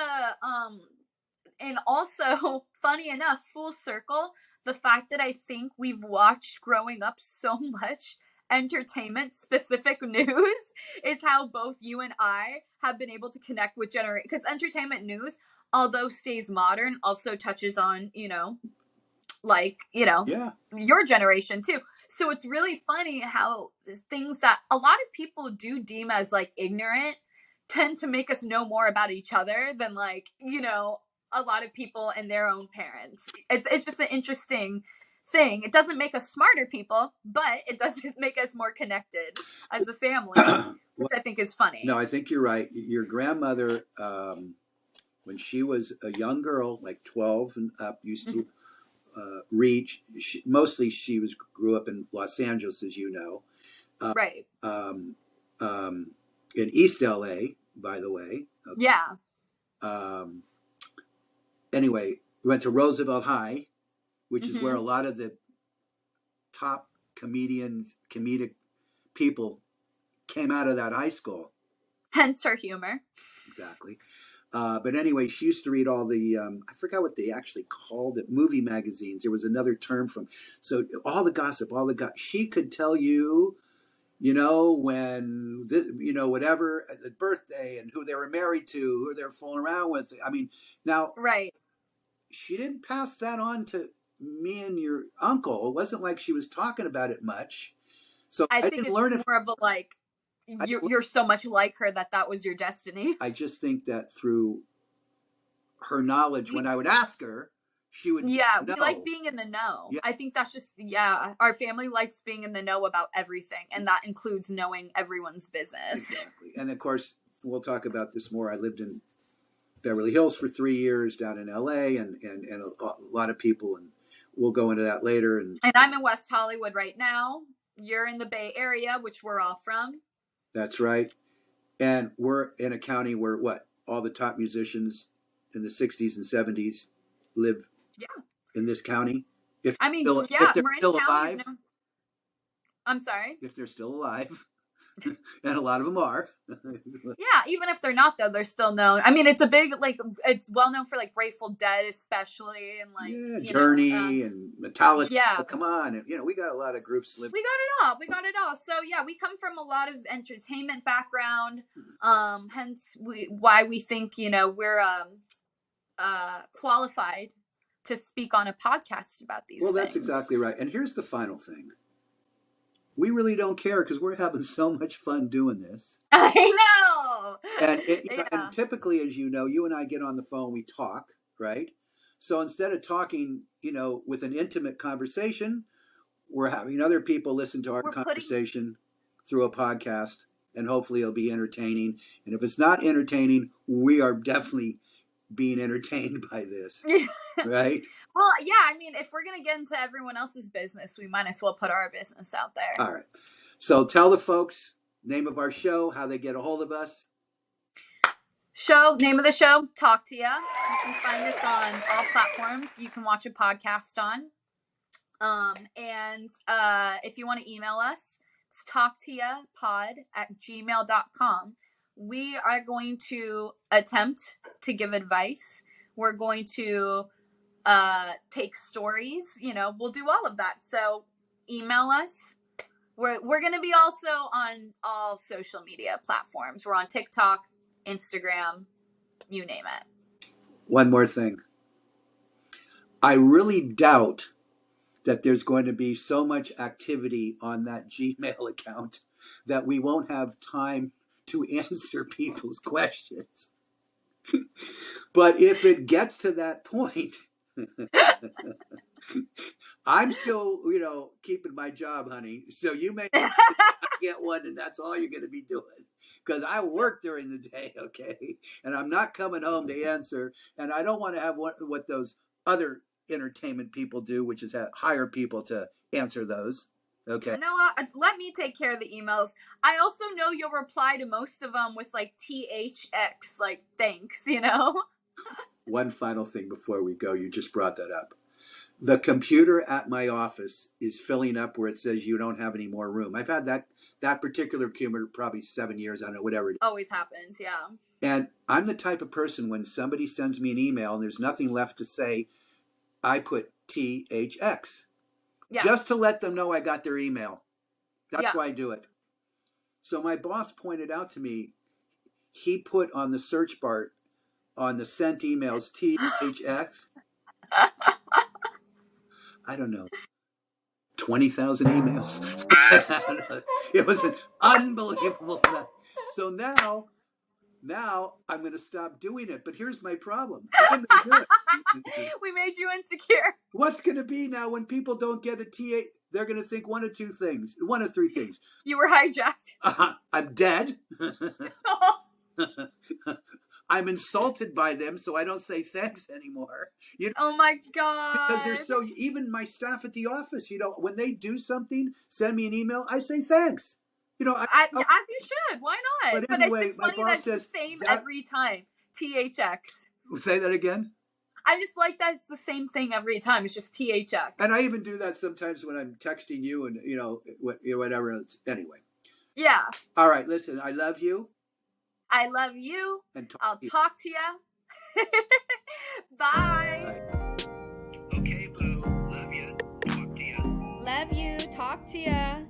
and also, funny enough, full circle, the fact that I think we've watched growing up so much entertainment specific news is how both you and I have been able to connect with because entertainment news, although stays modern, also touches on, your generation too. So it's really funny how things that a lot of people do deem as like ignorant tend to make us know more about each other than a lot of people and their own parents. It's just an interesting thing. It doesn't make us smarter people, but it does make us more connected as a family, which I think is funny. No, I think you're right. Your grandmother, when she was a young girl, like 12 and up, used to read. She grew up in Los Angeles, as you know. Right. In East LA, by the way. Okay. Yeah. Anyway, we went to Roosevelt High, which is where a lot of the top comedic people came out of that high school. Hence her humor. Exactly. But anyway, she used to read all the, I forgot what they actually called it, movie magazines. There was another term so all the gossip, she could tell you, when this, whatever, the birthday and who they were married to, who they're fooling around with. I mean, now, right. She didn't pass that on to me and your uncle. It wasn't like she was talking about it much. So I think it's more of a you're so much like her that was your destiny. I just think that through her knowledge, when I would ask her, she would know. We like being in the know. Yeah. I think that's just, our family likes being in the know about everything, and that includes knowing everyone's business. Exactly. And of course, we'll talk about this more. I lived in Beverly Hills for 3 years, down in LA, and a lot of people, and we'll go into that later. And I'm in West Hollywood right now. You're in the Bay Area, which we're all from. That's right. And we're in a county where all the top musicians in the 60s and 70s live in this county. If they're still alive. I'm sorry? If they're still alive. And a lot of them are. Yeah, even if they're not, though, they're still known. I mean, it's a big, it's well known for Grateful Dead, especially, and Journey and Metallica. Yeah, come on, and we got a lot of groups. We got it all. So yeah, we come from a lot of entertainment background. Hence, why we think we're qualified to speak on a podcast about these. Well, that's exactly right. And here's the final thing. We really don't care because we're having so much fun doing this. I know. And and typically, as you know, you and I get on the phone, we talk, right? So instead of talking, with an intimate conversation, we're having other people listen to our conversation through a podcast, and hopefully it'll be entertaining. And if it's not entertaining, we are definitely being entertained by this, right? Well, yeah, I mean, if we're going to get into everyone else's business, we might as well put our business out there. All right. So tell the folks, name of our show, how they get a hold of us. Name of the show, Talk to Ya. You can find us on all platforms. You can watch a podcast on. And if you want to email us, It's talktopod@gmail.com. We are going to attempt to give advice. We're going to take stories. We'll do all of that. So email us. We're going to be also on all social media platforms. We're on TikTok, Instagram, you name it. One more thing. I really doubt that there's going to be so much activity on that Gmail account that we won't have time to answer people's questions. But if it gets to that point, I'm still, keeping my job, honey. So you may get one, and that's all you're going to be doing. Because I work during the day, okay? And I'm not coming home to answer. And I don't want to have what those other entertainment people do, which is hire people to answer those. Okay. Let me take care of the emails. I also know you'll reply to most of them with like THX, like thanks, One final thing before we go. You just brought that up. The computer at my office is filling up where it says you don't have any more room. I've had that particular computer probably 7 years. I don't know, whatever. Always happens, yeah. And I'm the type of person, when somebody sends me an email and there's nothing left to say, I put THX. Yeah. Just to let them know I got their email. That's why I do it. So my boss pointed out to me, he put on the search bar on the sent emails THX. I don't know, 20,000 emails. It was an unbelievable amount. So now I'm going to stop doing it. But here's my problem. I'm going to do it. We made you insecure. What's going to be now when people don't get a TA? They're going to think one of three things. You were hijacked. I'm dead. I'm insulted by them, so I don't say thanks anymore. Oh my God. Because they're so, even my staff at the office, when they do something, send me an email, I say thanks. As you should. Why not? But anyway, it's just funny that it's the same every time. THX. Say that again? I just like that it's the same thing every time. It's just THX. And I even do that sometimes when I'm texting you and, whatever else. Anyway. Yeah. All right, listen, I love you. I love you. And I'll talk to you. Bye. Okay, Boo. Love you. Talk to you. Love you. Talk to ya.